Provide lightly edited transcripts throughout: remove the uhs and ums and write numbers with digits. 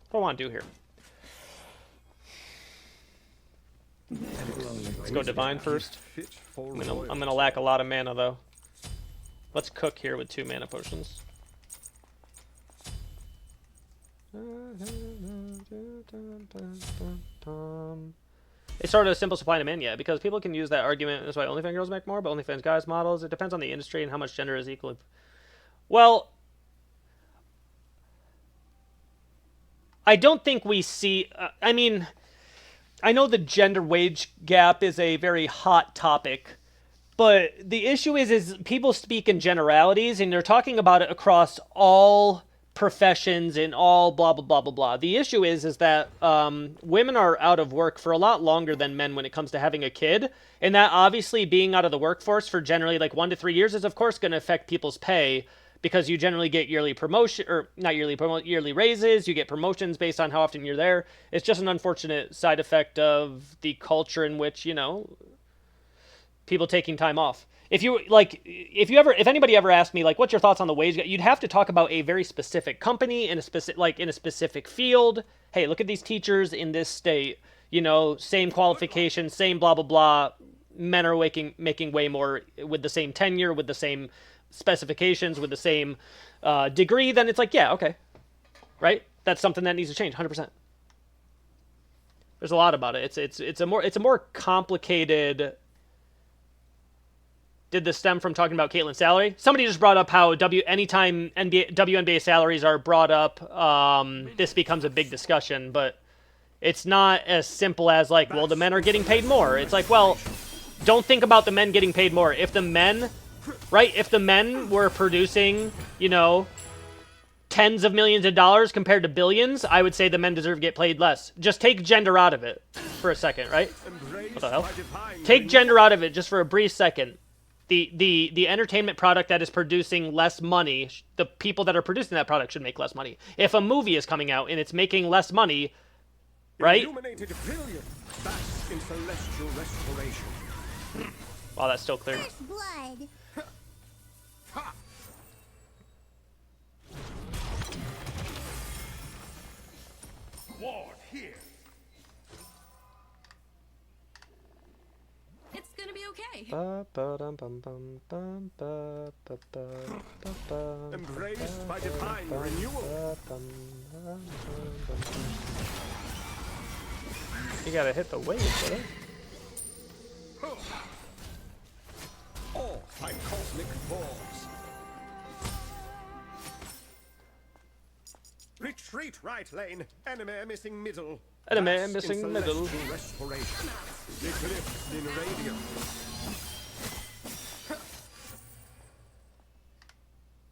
What do I want to do here? Let's go divine first. I'm gonna lack a lot of mana though. Let's cook here with 2 mana potions. It's sort of a simple supply and demand, yeah, because people can use that argument. That's why OnlyFans girls make more, but OnlyFans guys models. It depends on the industry and how much gender is equal. Well, I don't think we see. I mean, I know the gender wage gap is a very hot topic, but the issue is people speak in generalities, and they're talking about it across all professions and all blah blah blah blah blah. The issue is that women are out of work for a lot longer than men when it comes to having a kid, and that obviously being out of the workforce for generally like 1 to 3 years is of course going to affect people's pay, because you generally get yearly promotion, or not yearly yearly raises. You get promotions based on how often you're there. It's just an unfortunate side effect of the culture in which, you know, people taking time off. If anybody ever asked me like, what's your thoughts on the wage gap, you'd have to talk about a very specific company in a specific field. Hey, look at these teachers in this state, you know, same qualifications, same blah blah blah. Men are making way more with the same tenure, with the same specifications, with the same degree. Then it's like, yeah, okay, right? That's something that needs to change, 100%. There's a lot about it. It's a more complicated. Did this stem from talking about Caitlyn's salary? Somebody just brought up how anytime WNBA salaries are brought up, this becomes a big discussion, but it's not as simple as like, well, the men are getting paid more. It's like, well, don't think about the men getting paid more. If the men, right, if the men were producing, you know, tens of millions of dollars compared to billions, I would say the men deserve to get paid less. Just take gender out of it for a second, right? What the hell? Take gender out of it just for a brief second. The entertainment product that is producing less money, the people that are producing that product should make less money. If a movie is coming out and it's making less money, right? Wow, that's still clear. Blood. Ward here. It's gonna be okay. Embraced by divine renewal. You gotta hit the wave, brother. All by cosmic force. Retreat, right lane. Enemy missing middle. Enemy missing middle. Restoration. Eclipse in radiance.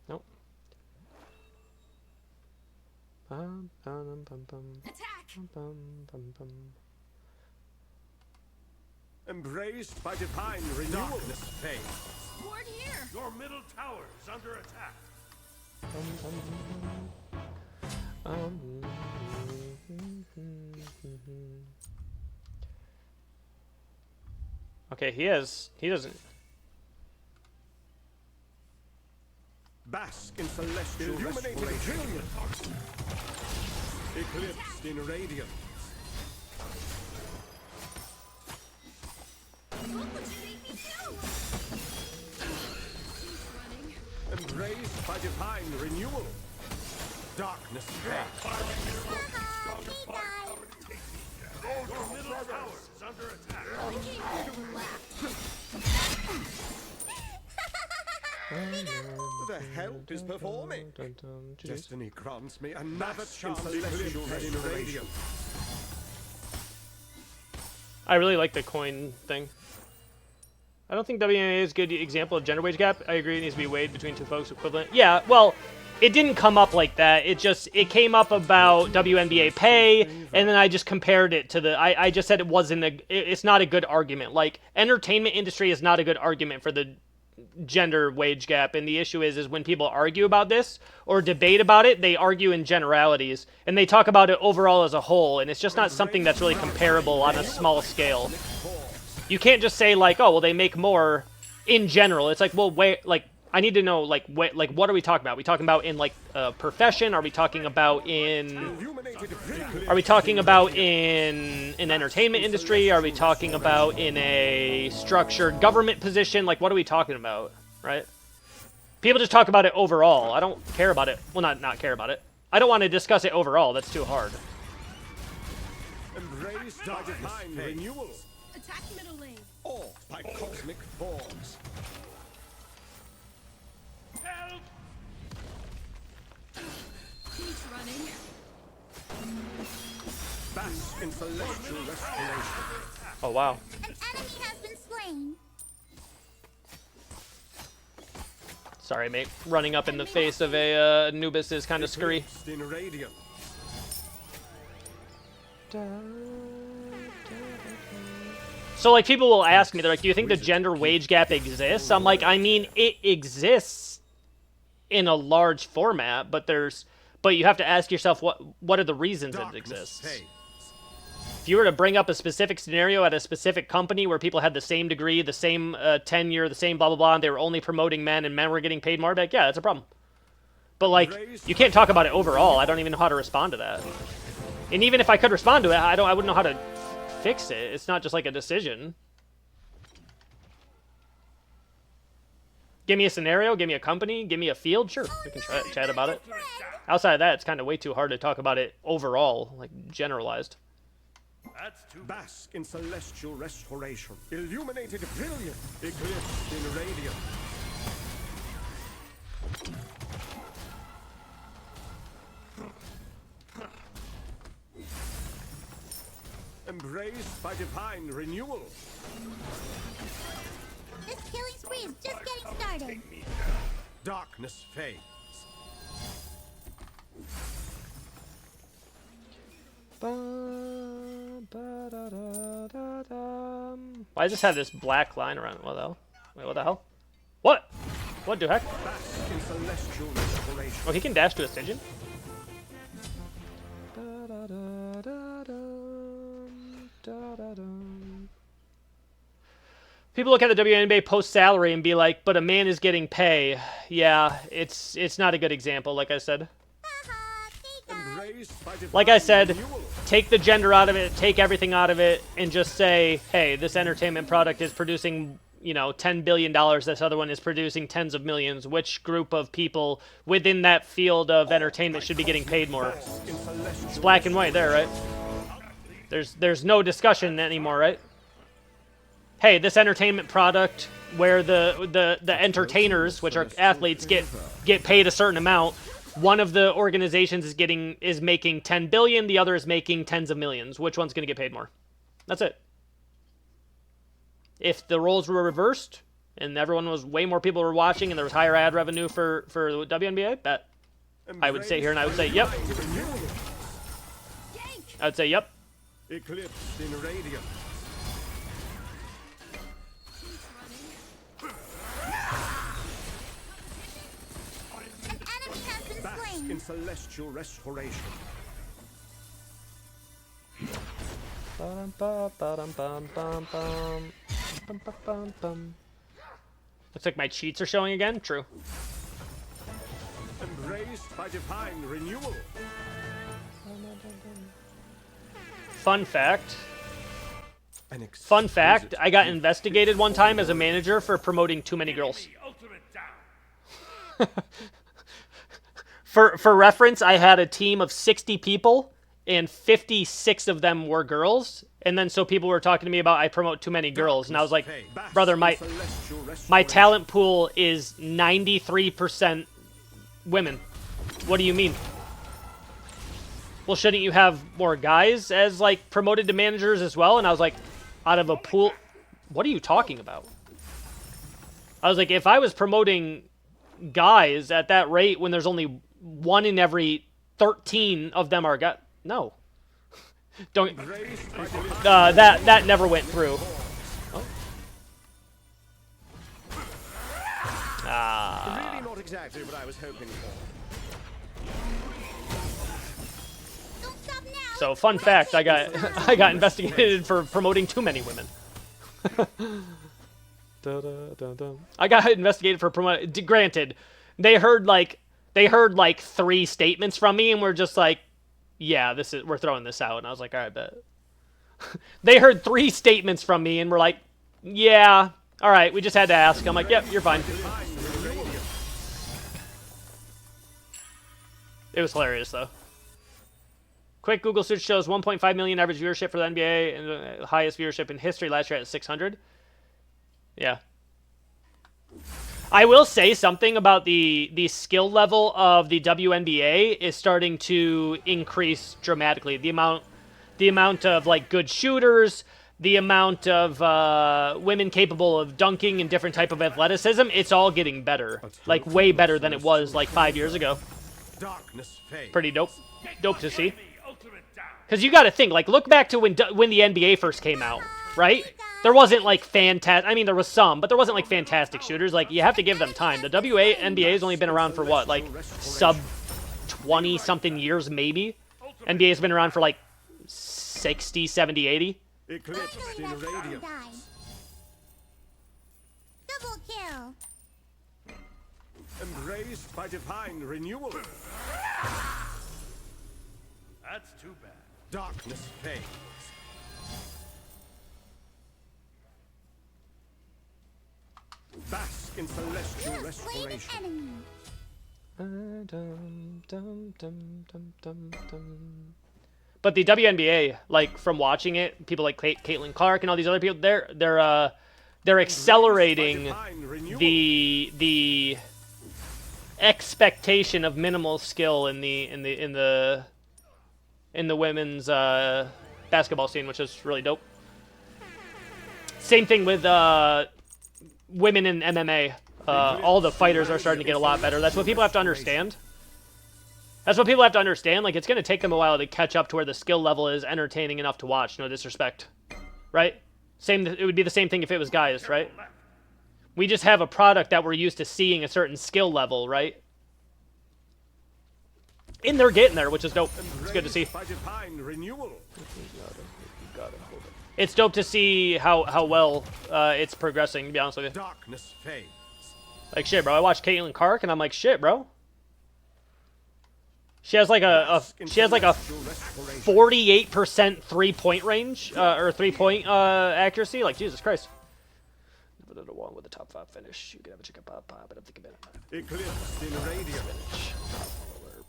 Nope. Attack. Embraced by divine renewal. Darkness fades. Ward here. Your middle tower is under attack. Okay, he doesn't. Bask in celestial restoration. Eclipsed in radiance. What would you make me do? Running. Embraced by divine renewal. Darkness fades. Your middle tower is under attack. I came here to laugh. The help is performing. Destiny grants me another chance in celestial restoration. I really like the coin thing. I don't think WNBA is a good example of gender wage gap. I agree it needs to be weighed between two folks equivalent. Yeah, well, it didn't come up like that. It came up about WNBA pay, and then I just compared it to I just said it's not a good argument. Like, entertainment industry is not a good argument for the gender wage gap, and the issue is when people argue about this or debate about it, they argue in generalities, and they talk about it overall as a whole, and it's just not something that's really comparable on a small scale. You can't just say like, oh, well, they make more in general. It's like, well, wait, like, I need to know, like, what are we talking about? Are we talking about in, like, a profession? Are we talking about in... Illuminated brilliant. Are we talking about in an entertainment industry? Are we talking about in a structured government position? Like, what are we talking about, right? People just talk about it overall. I don't care about it. Well, not care about it. I don't want to discuss it overall. That's too hard. Embraced by divine renewal. Attack middle lane. Or by cosmic forms. Keeps running. Bask in celestial restoration. Oh, wow. An enemy has been slain. Sorry, mate. Running up in the face of a Anubis is kind of scurry. Eclipsed in radiance. So, like, people will ask me, they're like, do you think the gender wage gap exists? I'm like, I mean, it exists in a large format, but you have to ask yourself, what are the reasons it Darkness exists? fades. If you were to bring up a specific scenario at a specific company where people had the same degree, the same tenure, the same blah, blah, blah, and they were only promoting men and men were getting paid more, like, yeah, that's a problem. But, like, you can't talk about it overall. I don't even know how to respond to that. And even if I could respond to it, I wouldn't know how to fix it. It's not just like a decision. Give me a scenario, give me a company, give me a field. Sure, we can chat about it. Outside of that, it's kind of way too hard to talk about it overall, like generalized. Bask in celestial restoration. Illuminated brilliant. Eclipsed in radiance. Embraced by divine renewal. This killing spree is just getting started. Darkness fades. Why does this have this black line around it? What the hell? Wait, what the hell? What? What the heck? Bask in celestial restoration. Oh, he can dash to a Stygian? People look at the WNBA post-salary and be like, but a man is getting pay. Yeah, it's not a good example, like I said. Embraced by divine Like I said, renewal. take the gender out of it, take everything out of it, and just say, hey, this entertainment product is producing, you know, $10 billion. This other one is producing tens of millions. Which group of people within that field of entertainment should be getting paid more? Bask in celestial It's black and white there, right? There's no discussion anymore, right? Hey, this entertainment product where the entertainers, which are athletes, get paid a certain amount. One of the organizations is making 10 billion, the other is making tens of millions. Which one's going to get paid more? That's it. If the roles were reversed and way more people were watching and there was higher ad revenue for the WNBA, bet I would sit here and I would say, yep. I would say, yep. Eclipsed in radiance. An enemy has been Bask slain. in celestial restoration. Looks like my cheats are showing again. True. Embraced by divine renewal. Fun fact. An Fun fact, exquisite I got investigated one time as a manager for promoting too many girls. For reference, I had a team of 60 people, and 56 of them were girls. And then so people were talking to me about I promote too many girls, and I was like, Bask brother, in my celestial my restoration. talent pool is 93% women. What do you mean? Well, shouldn't you have more guys as like promoted to managers as well? And I was like, out of a pool, what are you talking about? I was like, if I was promoting guys at that rate when there's only one in every 13 of them are guys, no. Don't. Embraced by divine That never went through. Oh. Ah. Really not exactly what I was hoping for. Don't stop now. So fun fact, I got investigated for promoting too many women. I got investigated for promote. Granted, they heard like 3 statements from me and were just like, yeah, we're throwing this out. And I was like, all right, bet. They heard 3 statements from me and were like, yeah, all right, we just had to ask. I'm like, yep, you're fine. It was hilarious though. Quick Google search shows 1.5 million average viewership for the NBA and the highest viewership in history last year at 600. Yeah. I will say something about the skill level of the WNBA is starting to increase dramatically. The amount of like good shooters, the amount of women capable of dunking and different type of athleticism, it's all getting better. Like way better than it was like 5 years ago. Pretty dope. Dope to see. Because you got to think, like, look back to when the NBA first came out, right? There wasn't, like, fantastic... I mean, there was some, but there wasn't, like, fantastic shooters. Like, you have to give them time. The NBA has only been around for, what, like, sub-20-something years, maybe? NBA has been around for, like, 60, 70, 80. Eclipse in radiance. Double kill. Embraced by divine renewal. That's too bad. Darkness fades. Bask in celestial Slay the restoration. enemy. But the WNBA, like, from watching it, people like Caitlin Clark and all these other people, they're accelerating the expectation of minimal skill in the women's basketball scene, which is really dope. Same thing with women in MMA. All the fighters are starting to get a lot better. That's what people have to understand. That's what people have to understand. Like, it's going to take them a while to catch up to where the skill level is entertaining enough to watch. No disrespect. Right? It would be the same thing if it was guys, right? We just have a product that we're used to seeing a certain skill level, right? And they're getting there, which is dope. It's good to see. It's dope to see how well it's progressing, to be honest with you. Darkness fades. Like, shit, bro. I watched Caitlin Clark, and I'm like, shit, bro. She has like a 48% 3-point range, or 3-point accuracy. Like, Jesus Christ. Never did a one with a top 5 finish. You can have a chicken pop, but I'm thinking about it. Eclipse in radiance.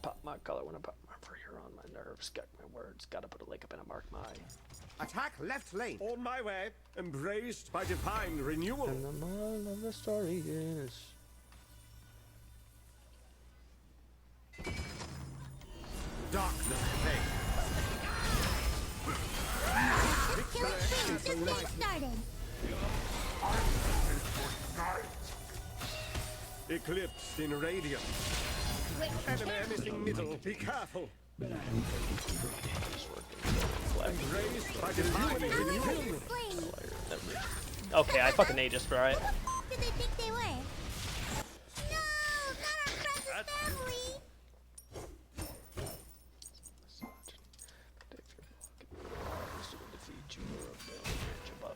Pop my color when I pop my for here on my nerves. Got my words. Gotta put a link up and I mark my. Attack left lane. On my way. Embraced by divine renewal. And the moral of the story is. Darkness fades. The killing spree is just getting started. Eclipse in radiance. Enemy missing middle. Be careful. Embraced by divine renewal. Slain. Okay, I fucking Aegis, bro. Right? Who did they think they were? No, not our precious family.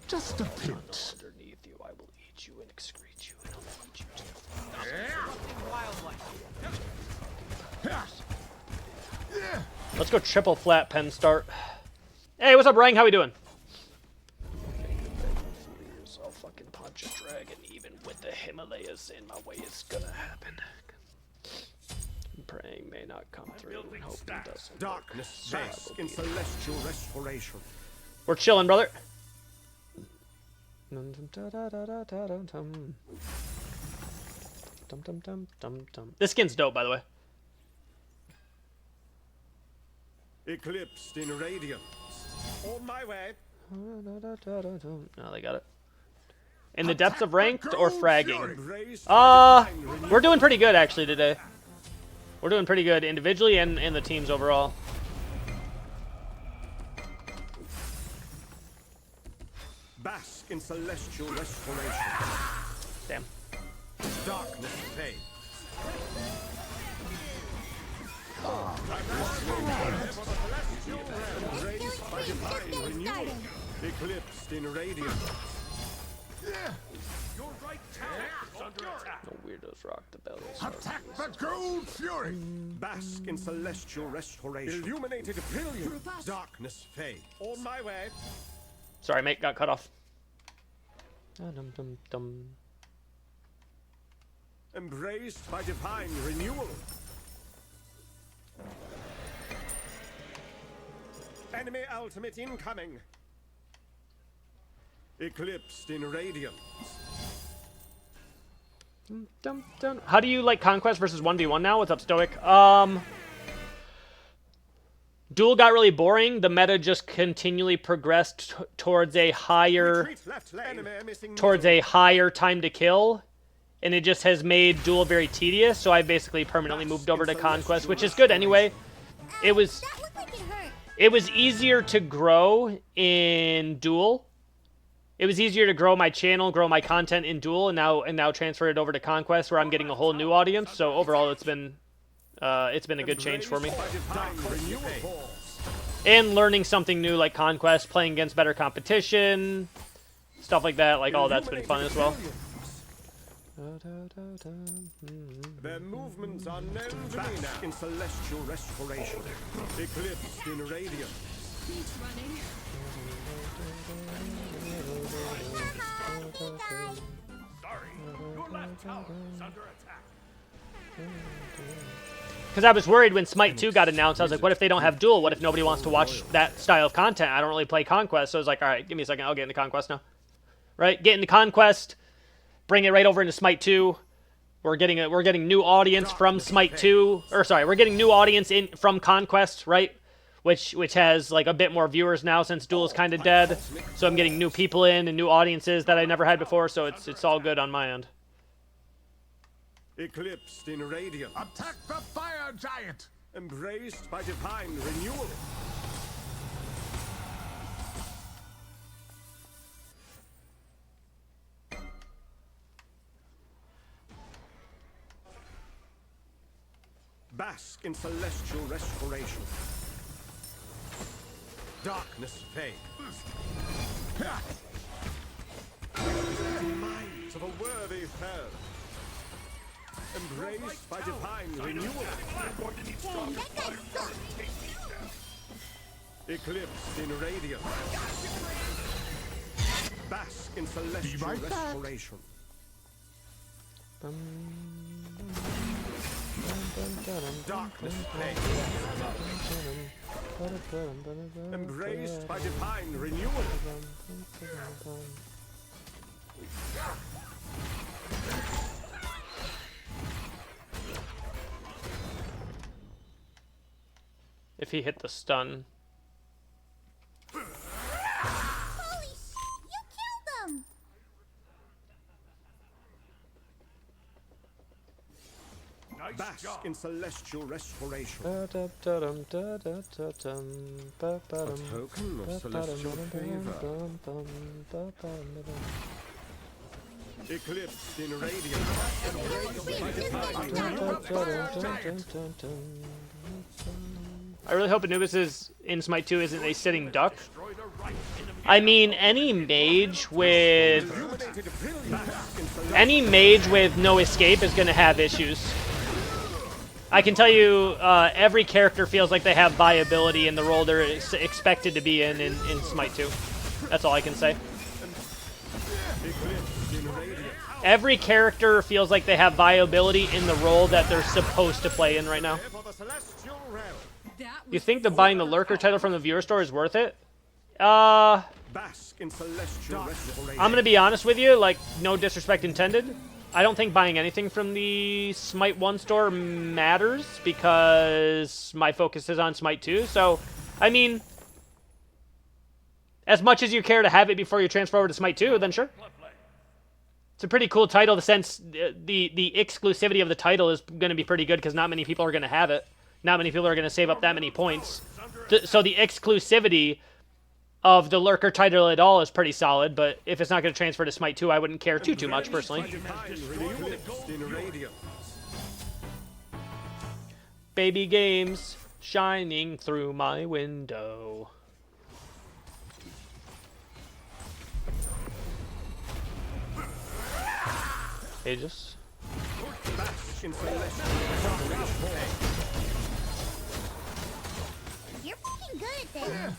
Just a pinch. Underneath you, I will eat you and excrete you, and I'll feed you to Let's go triple flat pen start. Hey, what's up, Rang? How we doing? I'll fucking punch a dragon even with the Himalayas in my way. It's gonna happen. I'm praying may not come through and hoping doesn't. Darkness bask in celestial restoration. We're chilling, brother. This skin's dope, by the way. Eclipsed in radiance. On my way. No, they got it. In the depths of ranked or fragging? Embraced by divine renewal. We're doing pretty good actually today. We're doing pretty good individually and the teams overall. Bask in celestial restoration. Damn. Darkness fades. Killing spree is just getting started. Eclipsed in radiance. Your right tower is under attack. No weirdos rock the belly. Attack the gold fury! Bask in celestial restoration. Illuminated brilliance. Darkness fade. On my way. Sorry, mate, got cut off. Dum-dum-dum. Embraced by divine renewal. Enemy ultimate incoming. Eclipsed in radiance. Dum, dum. How do you like Conquest versus 1v1 now? What's up, Stoic? Duel got really boring. The meta just continually progressed towards a higher time to kill, and it just has made Duel very tedious. So I basically permanently moved over to Conquest, which is good anyway. It was That looked like it hurt. it was easier to grow in Duel. It was easier to grow my channel, grow my content in Duel, and now transfer it over to Conquest, where I'm getting a whole new audience. So overall, it's been a good change for me. And learning something new like Conquest, playing against better competition, stuff like that, like all that's been fun as well. Their movements are known to me now. In celestial restoration. Eclipsed in radiance. He's running. Sorry, your left tower is under attack. Because I was worried when Smite 2 got announced. I was like, what if they don't have Duel? What if nobody wants to watch that style of content? I don't really play Conquest. So I was like, all right, give me a second. I'll get into Conquest now. Right? Get into Conquest. Bring it right over into Smite 2. We're getting new audience from Smite 2. Or sorry, we're getting new audience in from Conquest, right? Which has like a bit more viewers now since Duel is kind of dead. So I'm getting new people in and new audiences that I never had before. So it's all good on my end. Eclipsed in radiance. Attack the fire giant! Embraced by divine renewal. Bask in celestial restoration. Darkness fade. Minds of a worthy foe. Embraced by divine renewal. Eclipsed in radiance. Bask in celestial right back. restoration. Darkness fade. Embraced by divine renewal. If he hit the stun. Holy sh! You killed them! Nice Bask job. in celestial restoration. Token of celestial favor. Eclipsed in radiance. I really hope Anubis is in Smite 2 isn't a sitting duck. Destroy the right enemy. I mean, any mage with no escape is going to have issues. I can tell you, every character feels like they have viability in the role they're expected to be in Smite 2. That's all I can say. Every character feels like they have viability in the role that they're supposed to play in right now. That You was think buying the Lurker title from the viewer store is worth it? I'm Bask in celestial restoration. gonna be honest with you, like, no disrespect intended. I don't think buying anything from the Smite 1 store matters because my focus is on Smite 2. So, I mean, as much as you care to have it before you transfer over to Smite 2, then sure. It's a pretty cool title. The sense, the exclusivity of the title is going to be pretty good because not many people are going to have it. Not many people are going to save up that many points. So the exclusivity of the Lurker title at all is pretty solid, but if it's not going to transfer to Smite 2, I wouldn't care too much, personally. Eclipsed in radiance. Baby games shining through my window. Aegis. Bask in celestial restoration. You're fucking good at this.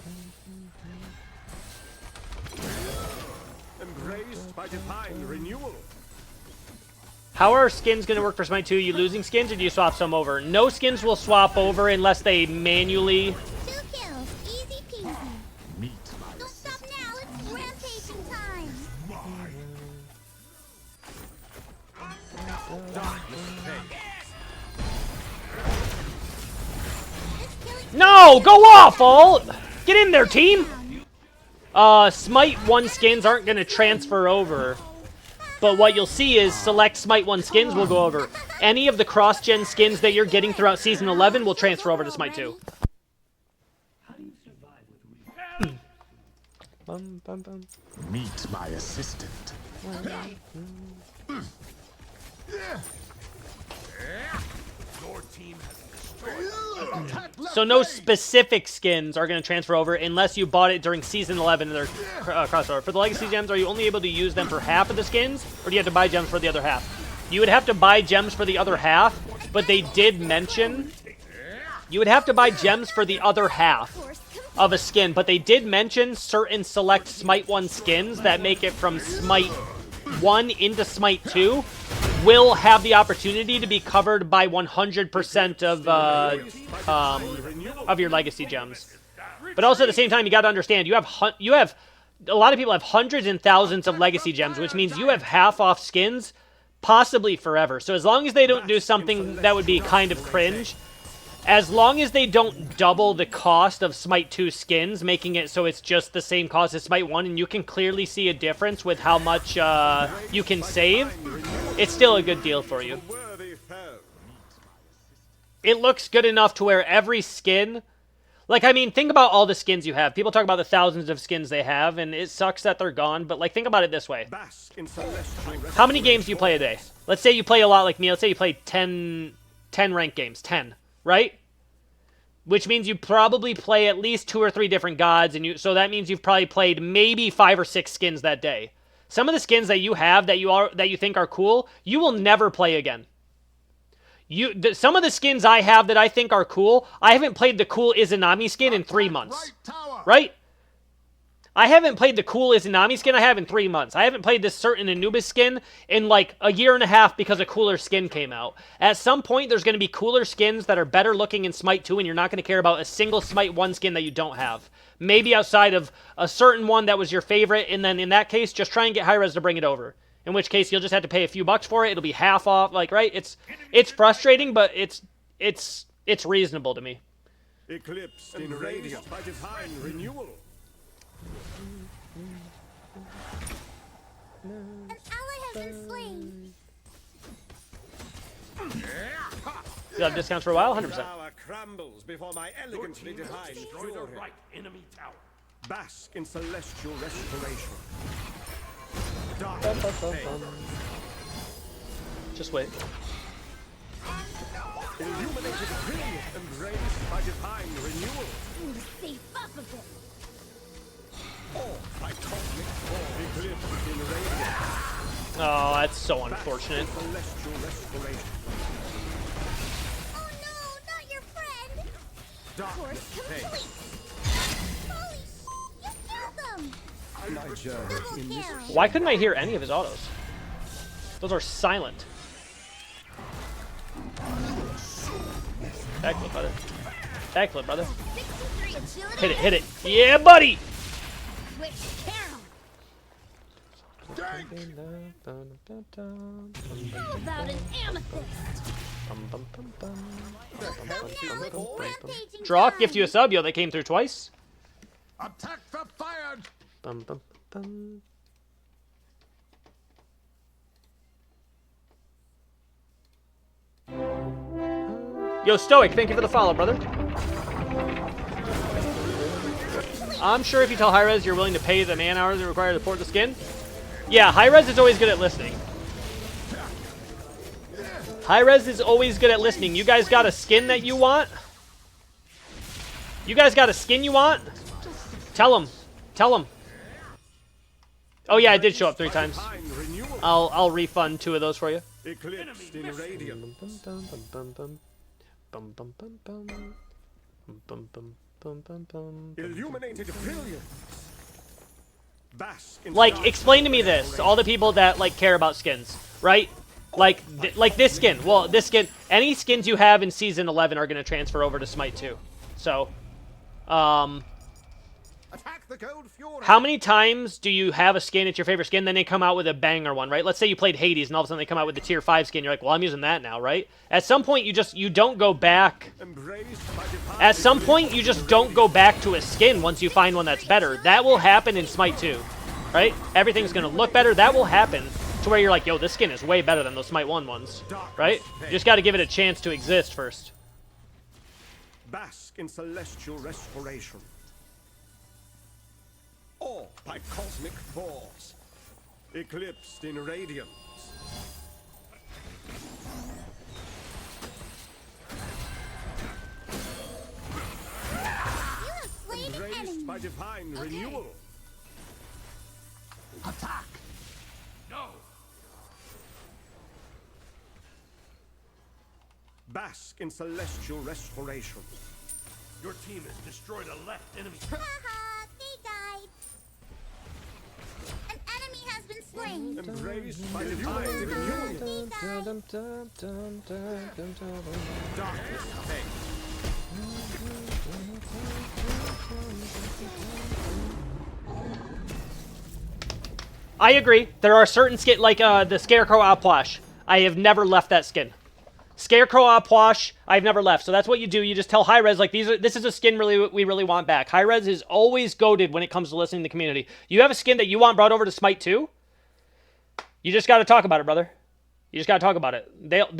Embraced by divine renewal. How are skins going to work for Smite 2? You losing skins or do you swap some over? No skins will swap over unless they manually... 2 kills, easy peasy. Meet my Don't stop now, it's rampaging time. This killing No! Go off, ult! Get in there, team! Smite 1 skins aren't going to transfer over. But what you'll see is select Smite 1 skins will go over. Any of the cross-gen skins that you're getting throughout Season 11 will transfer over to Smite 2. Meet my assistant. Your team has destroyed. So no specific skins are going to transfer over unless you bought it during Season 11 and they're crossover. For the Legacy Gems, are you only able to use them for half of the skins? Or do you have to buy gems for the other half? You would have to buy gems for the other half, but they did mention... You would have to buy gems for the other half of a skin, but they did mention certain select Smite 1 skins that make it from Smite 1 into Smite 2 will have the opportunity to be covered by 100% of your Legacy Gems. But also at the same time, you got to understand, you have a lot of people have hundreds and thousands of Legacy Gems, which means you have half off skins, possibly forever. So as long as they don't do something that would be kind of cringe, as long as they don't double the cost of Smite 2 skins, making it so it's just the same cost as Smite 1, and you can clearly see a difference with how much you can save, it's still a good deal for you. Worthy foe. It looks good enough to where every skin... Like, I mean, think about all the skins you have. People talk about the thousands of skins they have, and it sucks that they're gone, but, like, think about it this way. Bask in celestial How many games do you play a day? Let's say you play a lot like me. Let's say you play 10 ranked games. 10. Right? Which means you probably play at least 2 or 3 different gods, and so that means you've probably played maybe 5 or 6 skins that day. Some of the skins that you have that you think are cool, you will never play again. Some of the skins I have that I think are cool, I haven't played the cool Izanami skin in 3 months. Right? I haven't played the cool Izanami skin I have in 3 months. I haven't played this certain Anubis skin in like a year and a half because a cooler skin came out. At some point, there's going to be cooler skins that are better looking in Smite 2, and you're not going to care about a single Smite 1 skin that you don't have. Maybe outside of a certain one that was your favorite, and then in that case, just try and get high-res to bring it over. In which case, you'll just have to pay a few bucks for it. It'll be half off, like, right? It's frustrating, but it's reasonable to me. eclipsed in radiant by divine renewal. An ally has been slain. You'll have discounts for a while? 100%. Tower crumbles before my elegantly divine Destroy the fury. right enemy tower. Bask in celestial restoration. Darkness fades. Just wait. Illuminated brilliant, embraced by divine renewal. Need to save up a bit. By cosmic form, eclipsed in radiance. Oh, that's so unfortunate. Celestial restoration. Oh no, not your friend. Darkness Course fades. complete. Holy sh! You killed them. My journey in this Kill. Why couldn't I hear any of his autos? Those are silent. Backflip, brother. Backflip, brother. 63 agility. Hit it, hit it. Yeah, buddy! Switch Carol. How about an amethyst? Now it's rampaging Draw, time. gift you a sub. Yo, they came through twice. Attack the fire! Yo, Stoic, thank you for the follow, brother. I'm sure if you tell Hi-Rez you're willing to pay the man hours required to port the skin. Yeah, Hi-Rez is always good at listening. Hi-Rez is always good at listening. You guys got a skin that you want? You guys got a skin you want? Tell him. Tell him. Oh yeah, it did show up 3 times. Divine renewal. I'll refund 2 of those for you. Eclipsed in radiance. Illuminated brilliance. Bask in Like, stark explain to me this, radiance. all the people that, like, care about skins, right? Like this skin. Well, this skin, any skins you have in Season 11 are going to transfer over to Smite 2. So, Attack the gold fury. how many times do you have a skin, it's your favorite skin, then they come out with a banger one, right? Let's say you played Hades, and all of a sudden they come out with the Tier 5 skin, you're like, well, I'm using that now, right? At some point, you don't go back. Embraced by divine At some point, you just don't go back to a skin once you find one that's better. That will happen in Smite 2, right? Everything's going to look better. That will happen to where you're like, yo, this skin is way better than those Smite 1 ones, right? You just got to give it a chance to exist first. Bask in celestial restoration. Or by cosmic force. Eclipsed in radiance. You have slain an Embraced enemy. by divine renewal. Attack. No. Bask in celestial restoration. Your team has destroyed a left enemy. Haha, they died. An enemy has been slain. Embraced by divine renewal. They died. Darkness fades. I agree. There are certain skin, like the Scarecrow Apwash. I have never left that skin. Scarecrow Apwash, I've never left. So that's what you do. You just tell Hi-Rez, like, this is a skin we really want back. Hi-Rez is always goated when it comes to listening to the community. You have a skin that you want brought over to Smite 2? You just got to talk about it, brother. You just got to talk about it. They'll